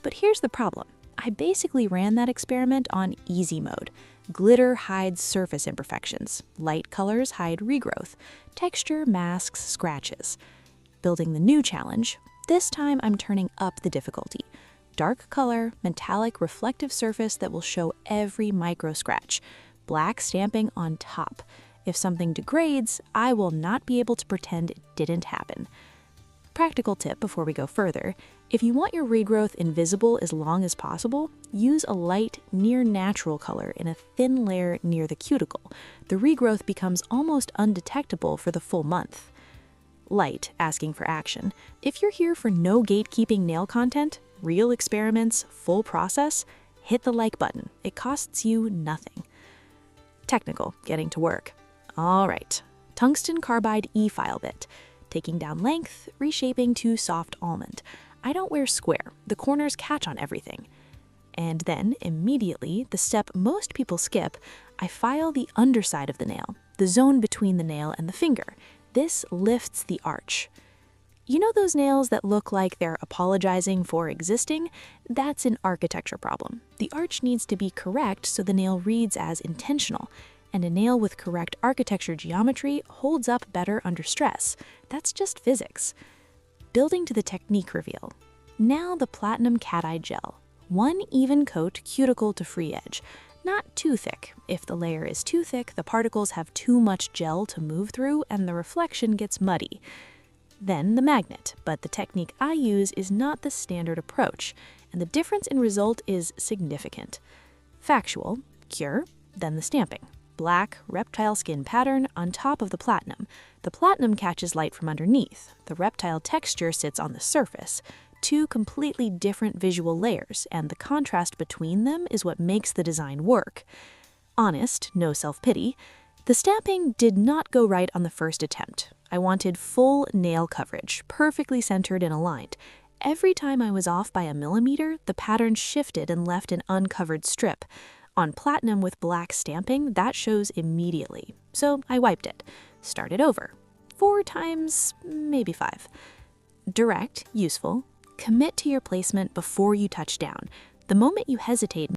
But here's the problem. I basically ran that experiment on easy mode. Glitter hides surface imperfections. Light colors hide regrowth. Texture masks scratches. Building the new challenge, this time I'm turning up the difficulty. Dark color, metallic reflective surface that will show every micro scratch. Black stamping on top. If something degrades, I will not be able to pretend it didn't happen. Practical tip before we go further, if you want your regrowth invisible as long as possible, use a light, near-natural color in a thin layer near the cuticle. The regrowth becomes almost undetectable for the full month. Light, asking for action. If you're here for no gatekeeping nail content, real experiments, full process, hit the like button. It costs you nothing. Technical, getting to work. All right, tungsten carbide E-file bit. Taking down length, reshaping to soft almond. I don't wear square, the corners catch on everything. And then, immediately, the step most people skip, I file the underside of the nail, the zone between the nail and the finger. This lifts the arch. You know those nails that look like they're apologizing for existing? That's an architecture problem. The arch needs to be correct so the nail reads as intentional. And a nail with correct architecture geometry holds up better under stress. That's just physics. Building to the technique reveal. Now the platinum cat eye gel. One even coat cuticle to free edge. Not too thick. If the layer is too thick, the particles have too much gel to move through and the reflection gets muddy. Then the magnet, but the technique I use is not the standard approach, and the difference in result is significant. Factual, cure, then the stamping. Black, reptile skin pattern on top of the platinum. The platinum catches light from underneath. The reptile texture sits on the surface. Two completely different visual layers, and the contrast between them is what makes the design work. Honest, no self-pity. The stamping did not go right on the first attempt. I wanted full nail coverage, perfectly centered and aligned. Every time I was off by a millimeter, the pattern shifted and left an uncovered strip. On platinum with black stamping, that shows immediately. So I wiped it. Started over. 4 times, maybe 5. Direct, useful. Commit to your placement before you touch down. The moment you hesitate